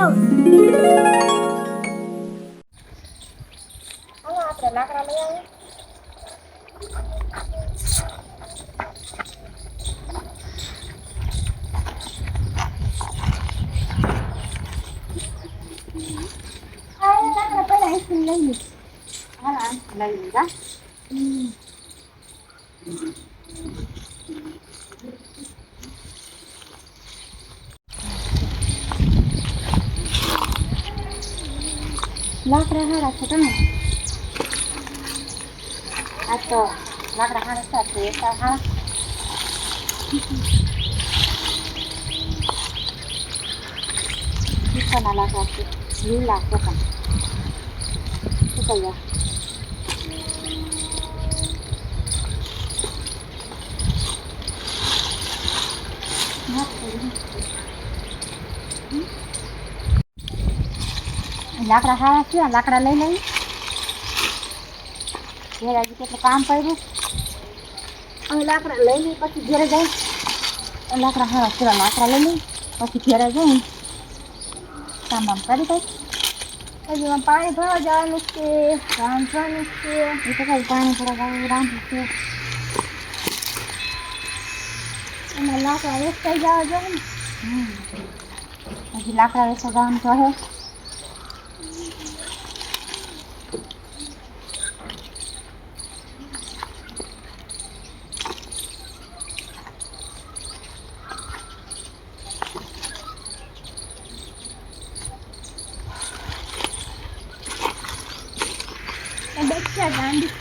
જાઉં. હાલો આપણે લાકડા લઈ આવીએ. લાકડા પહેલા આઈસ્ક્રીમ લઈ લે. હાલ લઈ લીધા. લાકડા હારા છે તમે આ તો લાકડા હારા સાથે એકા હા ના લાકડા છે લીલા છે પણ શું કહીએ લાકડા હારા છે લાકડા લઈ લઈ ઘેર હજી કેટલું કામ કર્યું અમે લાકડા લઈ લઈ પછી ઘેરે જાય લાકડા હારા છે લાકડા લઈ લઈ પછી ઘેરે જાય કામ બામ કરી દઈ હજી એમાં પાણી ભરવા જવાનું છે રાંધવાનું છે એ તો કઈ પાણી ભરવા જવાનું રાંધવું છે એમાં લાકડા વેચતા જવા જોઈએ ને હજી લાકડા વેચવા જવાનું તો હે બચ્ચા ગાંડી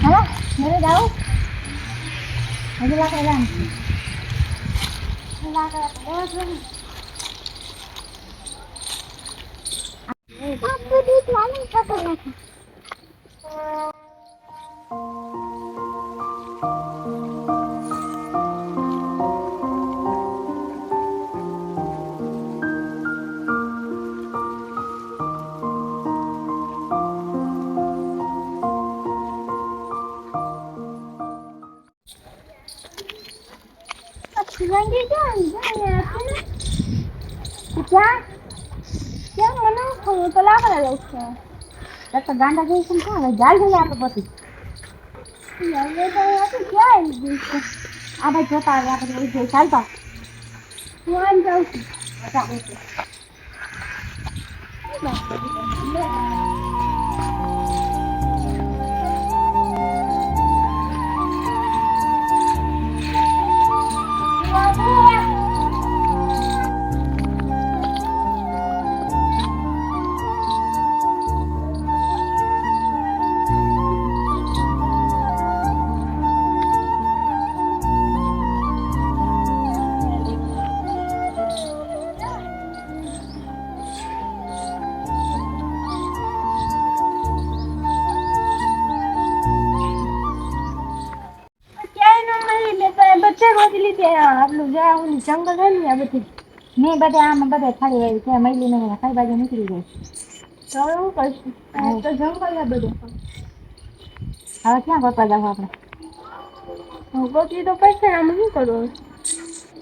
હાલો મેરે જાઓ હજી લાકડા જાણ લાકડા તો आपको दूध वाले पकड़ना था क्या क्या मना खाऊं तो लाकड़ा लઉં છું તો ગાંડા જઈશું ક્યાં જાલ જઈએ આપણે પછી હવે તો આપણે ક્યાં આવી ગયું છે આ ભાઈ જોતા આવે આપણે લઈ જઈએ ચાલતા હું આમ જાઉં છું આપલું જ્યાં ઓલી જંગલ હોય ને આ બધી મેં બધે આમાં બધે ખાલી આવી ત્યાં મહિલી ને ખાઈ બાજુ નીકળી જાય તો એવું કરશું તો જંગલ બધું હવે ક્યાં ગોતવા જાવ આપણે ગોતવી તો પડશે આમ શું કરવું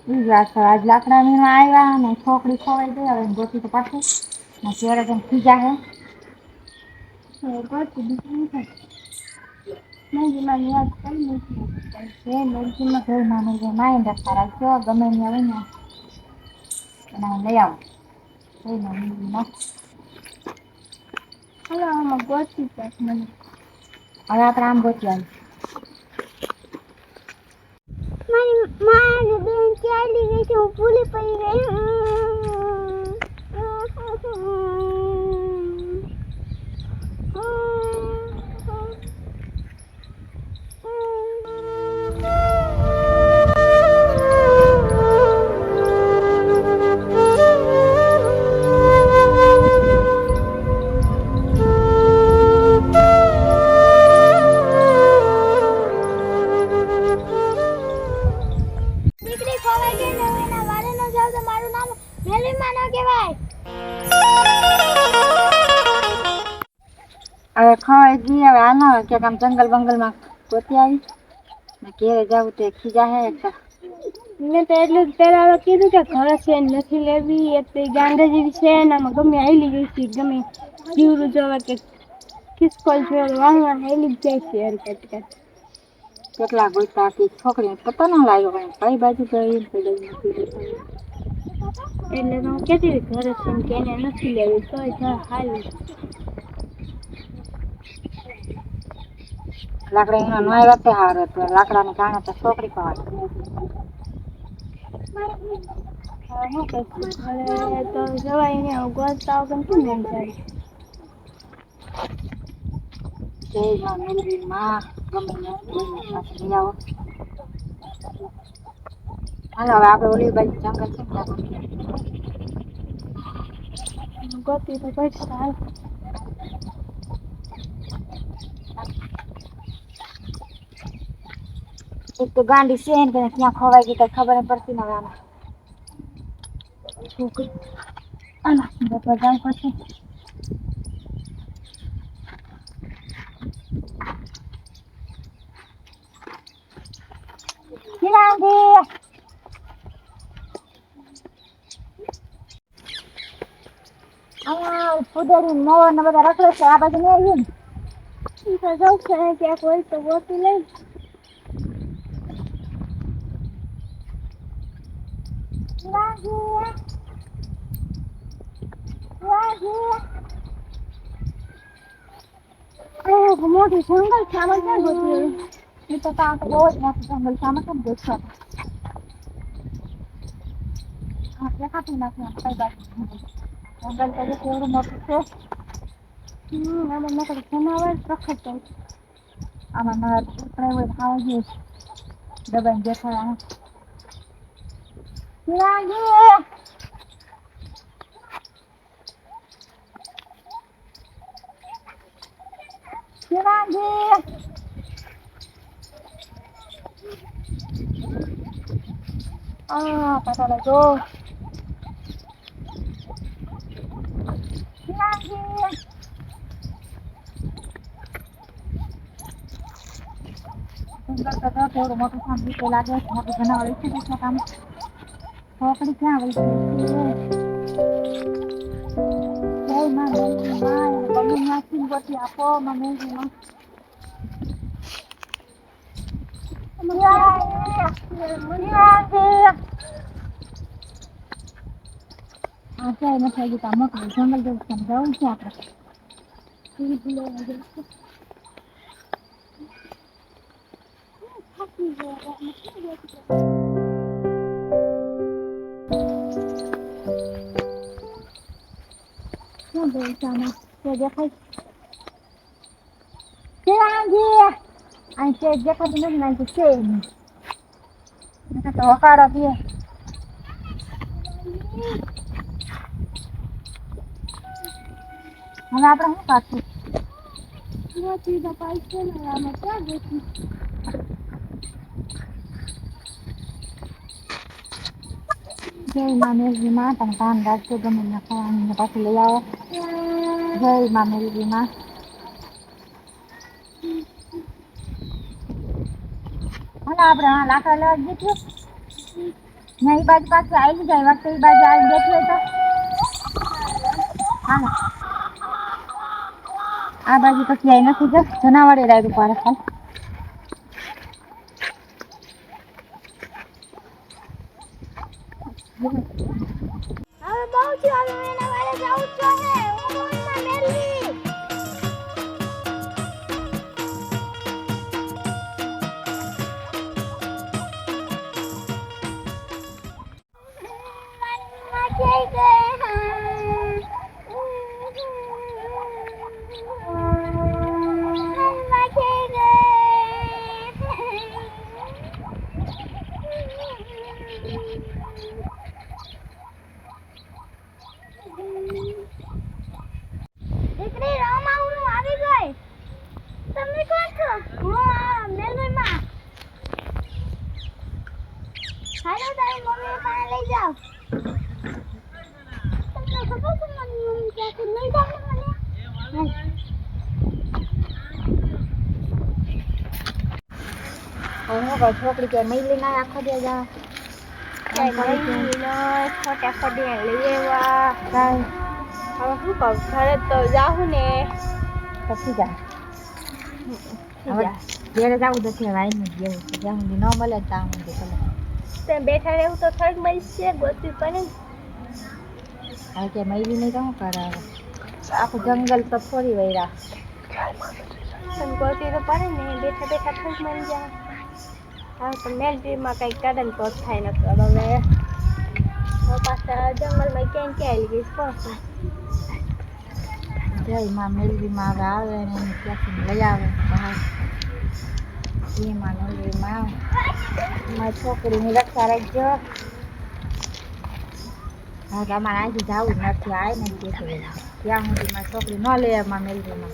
એ વાત છે આજ લાકડા મીણવા આવ્યા ને છોકરી ખોવાઈ ગઈ હવે ગોતવી તો પડશે ને ત્યારે જેમ ખીજા હે ગોતવી બીજું નહીં થાય મેં યાદ કરી નથી એ મેલજીમાં ઘર માનું છે માઇન્ડ સારા છો ગમે ને આવે ને અને લઈ આવો એ મમ્મીમાં હવે આમાં ગોતવી પડશે મને હવે આપણે આમ ગોતવી આવી મારી બેન ચાલી ગઈ છે હું ભૂલી પડી ગઈ ખવાય જ નહીં હવે આ ના હોય ક્યાંક આમ જંગલ બંગલમાં ગોતી આવી ને ઘેરે જવું તે ખીજા હે એકતા મેં તો એટલું પેલા કીધું કે ઘર છે નથી લેવી એ ગાંડા જેવી છે ને આમાં ગમે આયલી ગઈ છે ગમે જીવડું જોવા કે ખિસકોલ છે વાહ વાહ હેલી જ જાય છે હરકત કેટલા ગોતા હતી છોકરીને પતો ન લાગ્યો કઈ બાજુ ગઈ એટલે તો હું કેતી ઘર છે કે એને નથી લેવું તોય હાલ લાકડા એના નો આવ્યા તે હારું હતું લાકડાને કારણે તો છોકરી પાડ હા હું કરશું હવે તો જવાય ને ગોતતા વગર શું મેળ પડે જય માં મેલડી માં ગમે ન્યા પાસે લઈ આવો હાલો હવે આપણે ઓલી બાજુ જંગલ છે ને ગોતી તો પડશે હાલ એક તો ગાંડી છે ને ક્યાં ખવાઈ ગઈ કઈ ખબર પડતી ન હવે આને આલા બપોર જાવ પછી શિવાંગી અહીંયા ફુદેરી મોર ને બધા રખડે છે આ બાજુ નહીં આવીએ ને ઈ તો જવું છે ક્યાંક હોય તો ગોતી લઈ શિવાંગી શિવાંગી મોટી જંગલ છે આમાં ક્યાં ગોતી એ તો ત્યાં તો બહુ જ મોટું જંગલ છે આમાં કેમ દેખશો હા દેખાતું નથી આમ કઈ બાજુ જંગલ તો જો કેવડું મોટું છે આમાં નકર જનાવર રખડતા હોય આમાં મારા કૂતરા હોય ખાવા જઈશ દબાઈને દેખાડા શિવાંગી શિવાંગી પતા જો શિવાંગી જંગલ તો જો કેવડું મોટું સાંભળી તો લાગે મોટું જનાવર છે દેખો કામ છોકરી ક્યાં વહી ગઈ જય માં મેલડી માં ગમે ત્યાંથી ગોતી આપો માં મેલડી માં અત્યારે નથી આવી ગયું મોટું જંગલ જેવું સમજાવું છે આપણે શું બોલ સામે તે દેખાય શિવાંગી અહીં તે દેખાતું નથી ને અહીં છે નહીં તો હકારો દે હવે આપણે શું કાઢશું ગોતી તો પડશે ને આમાં ક્યાં ગોતી જય માં મેલડી માં તમે કામ રાખજો ગમે ને ખાવાનું પાછું લઈ આવો જય માં મેલડી માં હાલો આપણે હા લાકડા લેવા જઈશું ને એ બાજુ પાછું આવી જાય વખતે એ બાજુ આવી બેઠી હોય તો હાલો આ બાજુ તો ક્યાંય નથી જ જનાવરે રાયડું પાડે ખાલી હવે બહુ થયું હવે એના વાળે જવું જ છે હું મેલવી દીકરી રામા હું આવી ગઈ તમે કોણ છો હું મેલવીમાં હાલો તારી મમ્મી પાસે લઈ જાઓ તમને ખબર છે મારી મમ્મી ક્યાંથી લઈ જાવ મને હું કહું છોકરી કે મહિલી ના આખો દે જા ખોટા ખોટી લઈ આવ્યા કાંઈ હવે શું કહું ઘરે તો જાઉં ને પછી જા હવે જા ઘેરે જવું નથી હવે આવીને જ જેવું છે જ્યાં સુધી ન મળે ત્યાં સુધી ભલે તે બેઠા રહેવું તો થોડુંક મળશે ગોતવી પડે ને હવે કે મહિલી નહીં તો શું કરે હવે આખું જંગલ તો ફોરી વળ્યા પણ ગોતવી તો પડે ને બેઠા બેઠા થોડુંક મળી જાય હા તો મેલડીમાં કંઈક કરે ને તો જ થાય ન તો હવે પાછા જંગલમાં ક્યાંય ક્યાંય ગઈશ પહોંચું જય માં મેલડીમાં હવે આવે ને એને ત્યાંથી લઈ આવે બહાર એમાં મેલડીમાં મારી છોકરીની રક્ષા રાખજો હા તો અમારે અહીંથી જવું નથી આવે ને બેઠી ત્યાં સુધી મારી છોકરી ન લે એમાં મેલડીમાં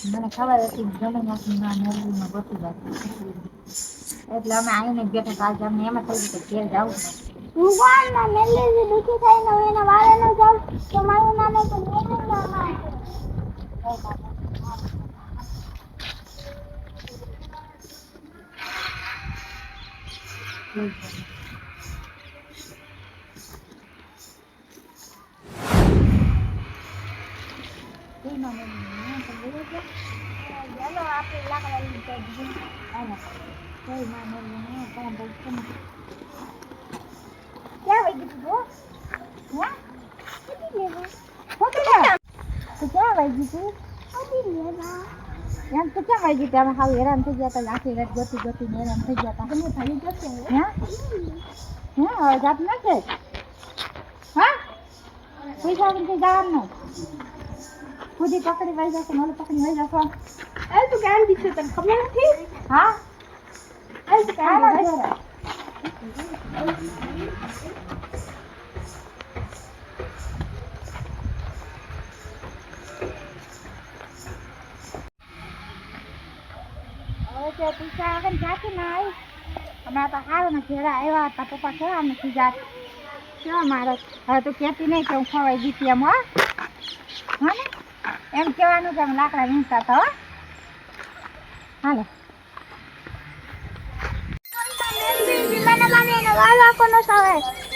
મને ખબર હતી ગમે ત્યાંથી મેલડીમાં ગોતી જાય એટલે અમે આવીને બેઠા આજે અમને એમ જ થઈ ગયું કે ઘેર જવું હું કોણ ના મેલેરી દુખી થાય ને એના વાળે ન જાઉં તો મારું નામ તો મેલેરી નામ ચાલો આપણે લાકડાની જગ્યાએ ક્યાં વહી ગયું તું હા કેટલી લેવા તો ક્યાં વાગી તું કેટલી લેવા એમ તો ક્યાં વાગી તમે હાવ હેરાન થઈ ગયા હતા આખી રાત ગોતી હેરાન થઈ ગયા હતા તમે ભાઈ જશે હે હવે જાત નથી હા પૈસા નથી જવાનું ખુદી પકડી વહી જશે મને પકડી વહી જશો એ તું ગાંધી છે તને ખબર નથી હા એ તું ગાંધી છે હવે પૈસા આવે ને જાતી ના આવી હમણાં તો સારું ને ઘેરા આવ્યા હતા પપ્પા કેવા નથી જાત કેવા મારે હવે તો કહેતી નહીં કે હું ખવાઈ ગઈ એમ હો હા ને એમ કહેવાનું કે અમે લાકડા વીણતા હતા હો હાલો મને વાળા કોનો સવાય